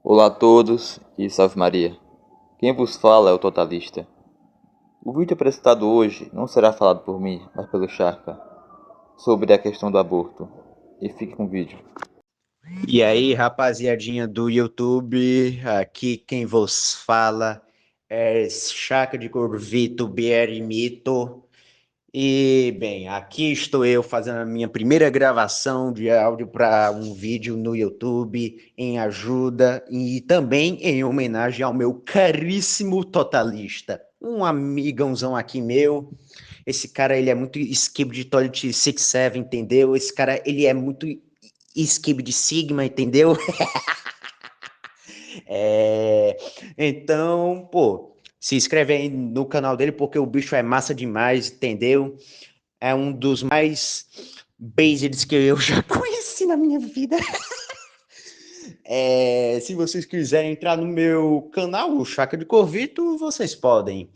Olá a todos e salve Maria. Quem vos fala é o Totalista. O vídeo apresentado hoje não será falado por mim, mas pelo Charca, sobre a questão do aborto. E fique com o vídeo. E aí, rapaziadinha do YouTube, aqui quem vos fala é Chaca de Corvito Bierimito. E, bem, aqui estou eu fazendo a minha primeira gravação de áudio para um vídeo no YouTube em ajuda e também em homenagem ao meu caríssimo Totalista, um amigãozão aqui meu. Esse cara, ele é muito skip de Toilet 67, entendeu? Esse cara, ele é muito skip de Sigma, entendeu? É, então, pô, se inscreve aí no canal dele porque o bicho é massa demais, entendeu? É um dos mais baseds que eu já conheci na minha vida. Se vocês quiserem entrar no meu canal, o Chaca de Corvito, vocês podem.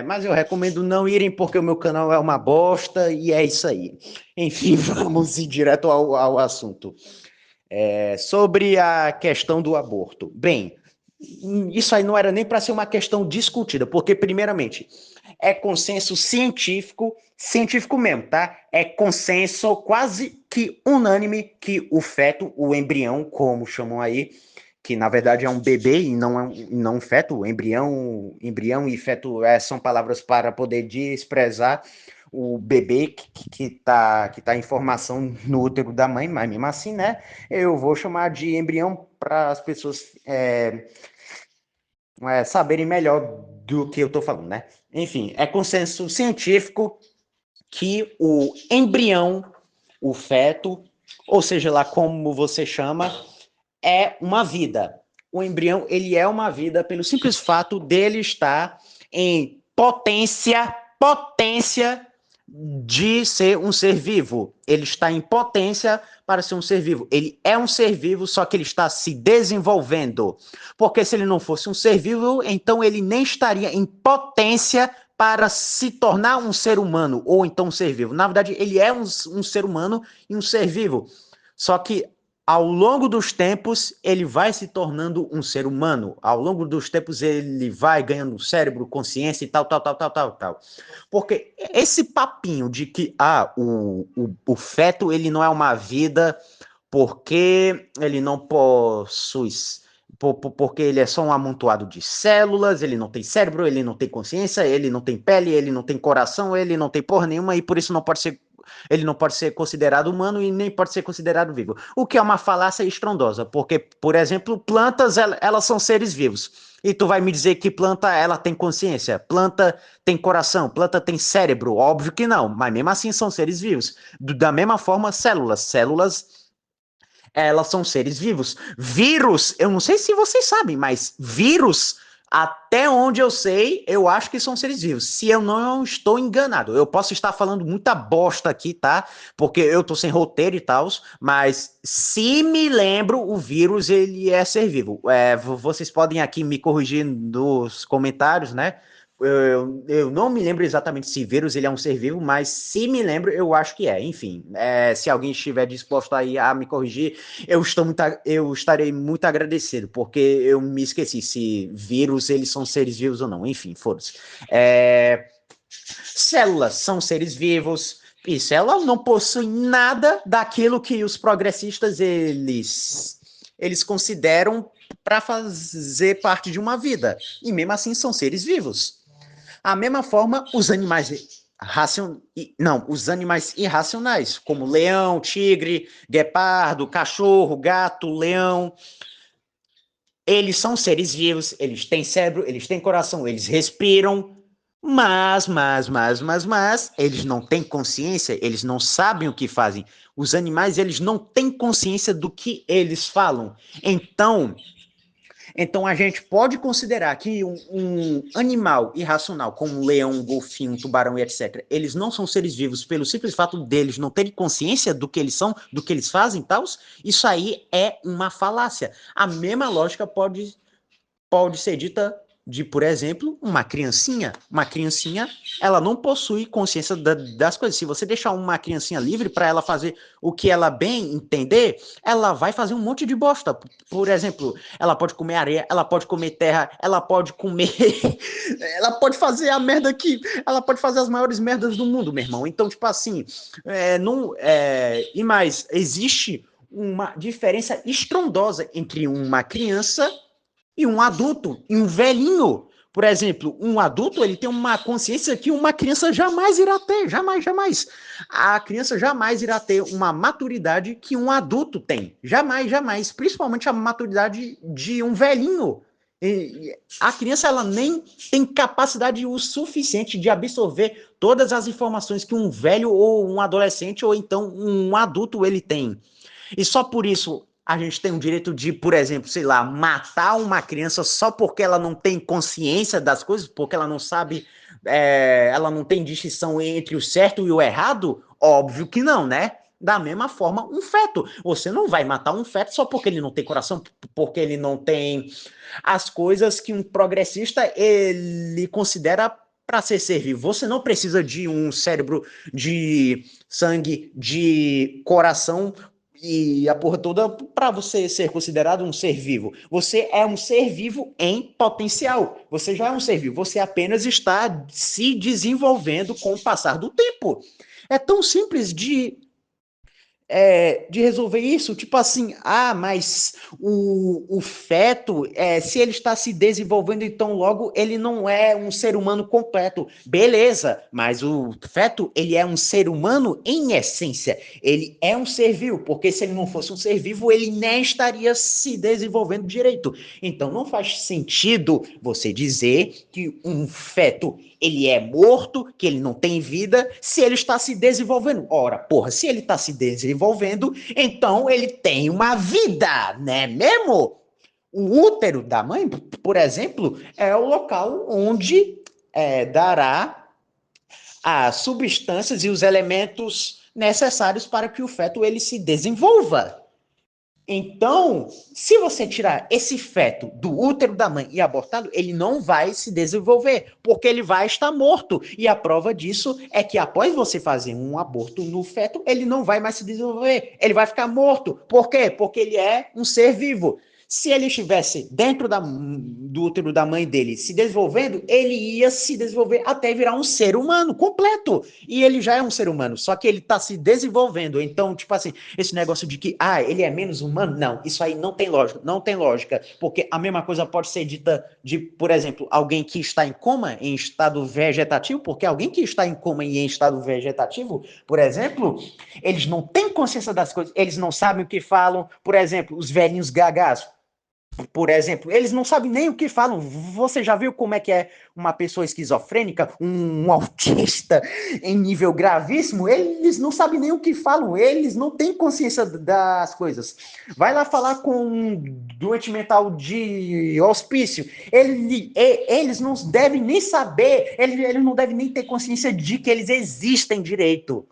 Mas eu recomendo não irem porque o meu canal é uma bosta e é isso aí. Enfim, vamos ir direto ao assunto. Sobre a questão do aborto. Bem, isso aí não era nem para ser uma questão discutida, porque, primeiramente, é consenso científico, científico mesmo, tá? É consenso quase que unânime que o feto, o embrião, como chamam aí, que na verdade é um bebê e não um feto, embrião e feto são palavras para poder desprezar o bebê que tá em formação no útero da mãe, mas mesmo assim, né? Eu vou chamar de embrião para as pessoas saberem melhor do que eu estou falando, né? Enfim, é consenso científico que o embrião, o feto, ou seja lá como você chama, é uma vida. O embrião, ele é uma vida pelo simples fato dele estar em potência de ser um ser vivo. Ele está em potência para ser um ser vivo. Ele é um ser vivo, só que ele está se desenvolvendo. Porque se ele não fosse um ser vivo, então ele nem estaria em potência para se tornar um ser humano, ou então um ser vivo. Na verdade, ele é um ser humano e um ser vivo. Só que ao longo dos tempos, ele vai se tornando um ser humano. Ao longo dos tempos, ele vai ganhando cérebro, consciência e tal. Porque esse papinho de que o feto ele não é uma vida porque ele não possui, porque ele é só um amontoado de células, ele não tem cérebro, ele não tem consciência, ele não tem pele, ele não tem coração, ele não tem porra nenhuma e por isso ele não pode ser considerado humano e nem pode ser considerado vivo. O que é uma falácia estrondosa, porque, por exemplo, plantas, elas são seres vivos. E tu vai me dizer que planta, ela tem consciência, planta tem coração, planta tem cérebro? Óbvio que não, mas mesmo assim são seres vivos. Da mesma forma, células, elas são seres vivos. Vírus, eu não sei se vocês sabem, mas vírus, até onde eu sei, eu acho que são seres vivos. Se eu não estou enganado, eu posso estar falando muita bosta aqui, tá? Porque eu tô sem roteiro e tal, mas se me lembro, o vírus ele é ser vivo. Vocês podem aqui me corrigir nos comentários, né? Eu não me lembro exatamente se vírus ele é um ser vivo, mas se me lembro, eu acho que é. Enfim, se alguém estiver disposto aí a me corrigir, eu estarei muito agradecido, porque eu me esqueci se vírus eles são seres vivos ou não. Enfim, foda-se. Células são seres vivos e células não possuem nada daquilo que os progressistas eles consideram para fazer parte de uma vida. E mesmo assim são seres vivos. A mesma forma, os animais irracionais, como leão, tigre, guepardo, cachorro, gato, leão, eles são seres vivos, eles têm cérebro, eles têm coração, eles respiram, mas, eles não têm consciência, eles não sabem o que fazem. Os animais, eles não têm consciência do que eles falam. Então, a gente pode considerar que um animal irracional, como um leão, um golfinho, um tubarão e etc., eles não são seres vivos pelo simples fato deles não terem consciência do que eles são, do que eles fazem e tal. Isso aí é uma falácia. A mesma lógica pode ser dita por exemplo, uma criancinha. Uma criancinha, ela não possui consciência das coisas. Se você deixar uma criancinha livre para ela fazer o que ela bem entender, ela vai fazer um monte de bosta. Por exemplo, ela pode comer areia, ela pode comer terra, ela pode comer... ela pode fazer a merda que... Ela pode fazer as maiores merdas do mundo, meu irmão. Então, tipo assim... E mais, existe uma diferença estrondosa entre uma criança e um adulto, e um velhinho. Por exemplo, um adulto, ele tem uma consciência que uma criança jamais irá ter, jamais, jamais. A criança jamais irá ter uma maturidade que um adulto tem, jamais, jamais. Principalmente a maturidade de um velhinho. A criança, ela nem tem capacidade o suficiente de absorver todas as informações que um velho ou um adolescente ou então um adulto ele tem. E só por isso a gente tem o direito de, por exemplo, sei lá, matar uma criança só porque ela não tem consciência das coisas, porque ela não sabe, ela não tem distinção entre o certo e o errado? Óbvio que não, né? Da mesma forma, um feto. Você não vai matar um feto só porque ele não tem coração, porque ele não tem as coisas que um progressista ele considera para ser vivo. Você não precisa de um cérebro, de sangue, de coração e a porra toda para você ser considerado um ser vivo. Você é um ser vivo em potencial. Você já é um ser vivo. Você apenas está se desenvolvendo com o passar do tempo. É tão simples de resolver isso, tipo assim, mas o feto, se ele está se desenvolvendo, então logo ele não é um ser humano completo. Beleza, mas o feto, ele é um ser humano em essência. Ele é um ser vivo, porque se ele não fosse um ser vivo, ele nem estaria se desenvolvendo direito. Então não faz sentido você dizer que um feto ele é morto, que ele não tem vida, se ele está se desenvolvendo. Ora, porra, se ele está se desenvolvendo, então ele tem uma vida, né mesmo? O útero da mãe, por exemplo, é o local onde dará as substâncias e os elementos necessários para que o feto ele se desenvolva. Então, se você tirar esse feto do útero da mãe e abortá-lo, ele não vai se desenvolver, porque ele vai estar morto. E a prova disso é que após você fazer um aborto no feto, ele não vai mais se desenvolver, ele vai ficar morto. Por quê? Porque ele é um ser vivo. Se ele estivesse dentro do útero da mãe dele se desenvolvendo, ele ia se desenvolver até virar um ser humano completo. E ele já é um ser humano, só que ele está se desenvolvendo. Então, tipo assim, esse negócio de que, ele é menos humano, não, isso aí não tem lógica, não tem lógica, porque a mesma coisa pode ser dita de, por exemplo, alguém que está em coma, em estado vegetativo, porque alguém que está em coma e em estado vegetativo, por exemplo, eles não têm consciência das coisas, eles não sabem o que falam, por exemplo, os velhinhos gagás, por exemplo, eles não sabem nem o que falam. Você já viu como é que é uma pessoa esquizofrênica, um autista em nível gravíssimo? Eles não sabem nem o que falam, eles não têm consciência das coisas. Vai lá falar com um doente mental de hospício. Eles não devem nem saber, eles não devem nem ter consciência de que eles existem direito.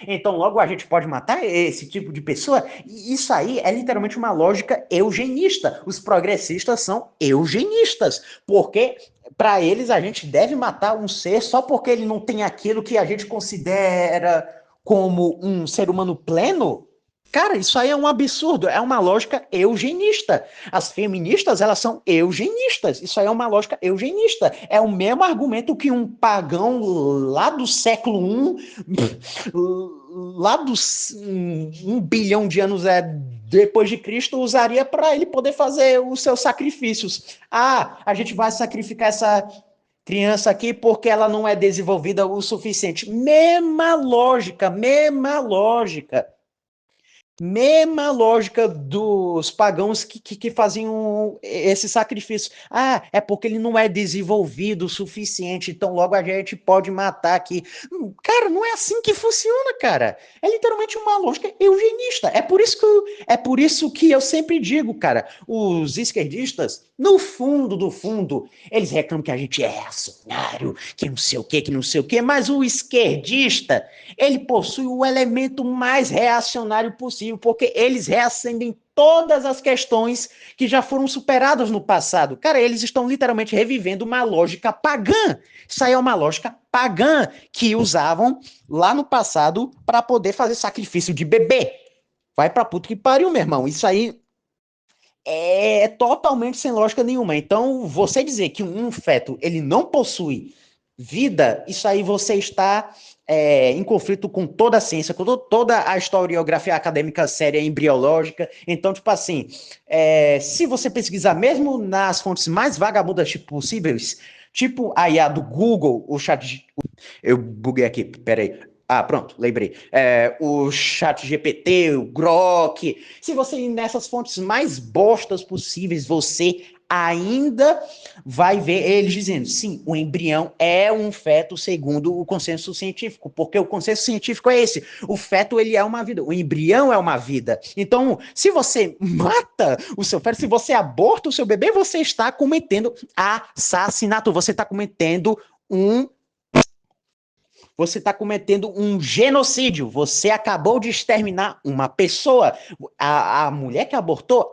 Então, logo a gente pode matar esse tipo de pessoa. E isso aí é literalmente uma lógica eugenista. Os progressistas são eugenistas, porque para eles a gente deve matar um ser só porque ele não tem aquilo que a gente considera como um ser humano pleno. Cara, isso aí é um absurdo, é uma lógica eugenista. As feministas, elas são eugenistas. Isso aí é uma lógica eugenista. É o mesmo argumento que um pagão lá do século I, lá dos 1 bilhão de anos depois de Cristo, usaria para ele poder fazer os seus sacrifícios. A gente vai sacrificar essa criança aqui porque ela não é desenvolvida o suficiente. Mesma lógica, mesma lógica. Mesma lógica dos pagãos que faziam esse sacrifício. É porque ele não é desenvolvido o suficiente, então logo a gente pode matar aqui. Cara, não é assim que funciona, cara. É literalmente uma lógica eugenista. É por isso que eu sempre digo, cara, os esquerdistas, no fundo do fundo, eles reclamam que a gente é reacionário, que não sei o que, mas o esquerdista, ele possui o elemento mais reacionário possível, porque eles reacendem todas as questões que já foram superadas no passado. Cara, eles estão literalmente revivendo uma lógica pagã. Isso aí é uma lógica pagã que usavam lá no passado para poder fazer sacrifício de bebê. Vai pra puta que pariu, meu irmão. Isso aí é totalmente sem lógica nenhuma. Então, você dizer que um feto ele não possui vida, isso aí você está em conflito com toda a ciência, com toda a historiografia acadêmica séria embriológica. Então, tipo assim, se você pesquisar mesmo nas fontes mais vagabundas possíveis, tipo a IA do Google, o chat... Eu buguei aqui, peraí. Ah, pronto, lembrei. O chat GPT, o Grok. Se você ir nessas fontes mais bostas possíveis, você ainda vai ver eles dizendo, sim, o embrião é um feto segundo o consenso científico, porque o consenso científico é esse, o feto ele é uma vida, o embrião é uma vida. Então, se você mata o seu feto, se você aborta o seu bebê, você está cometendo assassinato, você está cometendo um genocídio. Você acabou de exterminar uma pessoa. A mulher que abortou,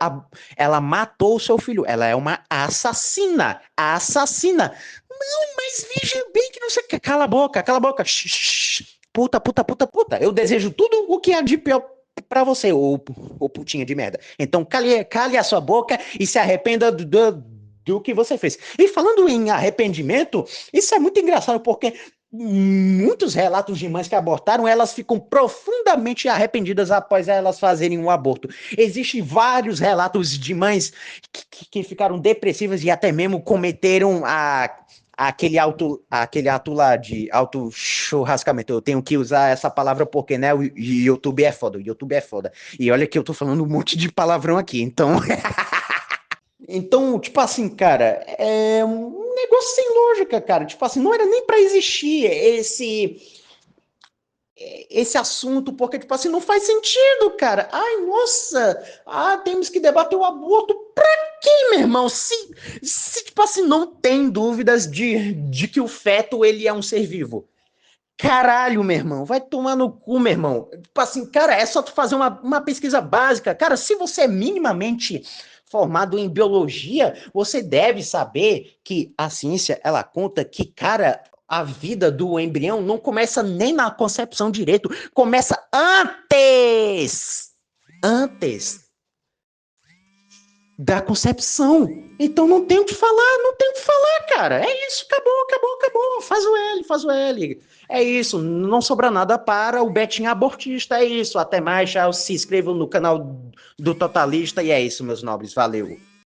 ela matou o seu filho. Ela é uma assassina. Assassina. Não, mas veja bem que não sei. Cala a boca, cala a boca. Puta, puta, puta, puta. Eu desejo tudo o que há de pior pra você, ô putinha de merda. Então cale a sua boca e se arrependa do que você fez. E falando em arrependimento, isso é muito engraçado porque muitos relatos de mães que abortaram, elas ficam profundamente arrependidas após elas fazerem um aborto. Existem vários relatos de mães que ficaram depressivas e até mesmo cometeram aquele ato lá de auto-churrascamento. Eu tenho que usar essa palavra porque, né, o YouTube é foda, o YouTube é foda. E olha que eu tô falando um monte de palavrão aqui, então... Então, tipo assim, cara, é um negócio sem lógica, cara. Tipo assim, não era nem pra existir esse assunto, porque, tipo assim, não faz sentido, cara. Ai, nossa, temos que debater o aborto. Pra quê, meu irmão? Se tipo assim, não tem dúvidas de que o feto, ele é um ser vivo. Caralho, meu irmão, vai tomar no cu, meu irmão. Tipo assim, cara, é só tu fazer uma pesquisa básica. Cara, se você é minimamente formado em biologia, você deve saber que a ciência, ela conta que, cara, a vida do embrião não começa nem na concepção direito, começa antes. Antes da concepção. Então não tem o que falar, não tem o que falar, cara. É isso, acabou, acabou, acabou. Faz o L, faz o L. É isso, não sobra nada para o Betinho abortista. É isso, até mais, tchau. Se inscrevam no canal do Totalista e é isso, meus nobres. Valeu.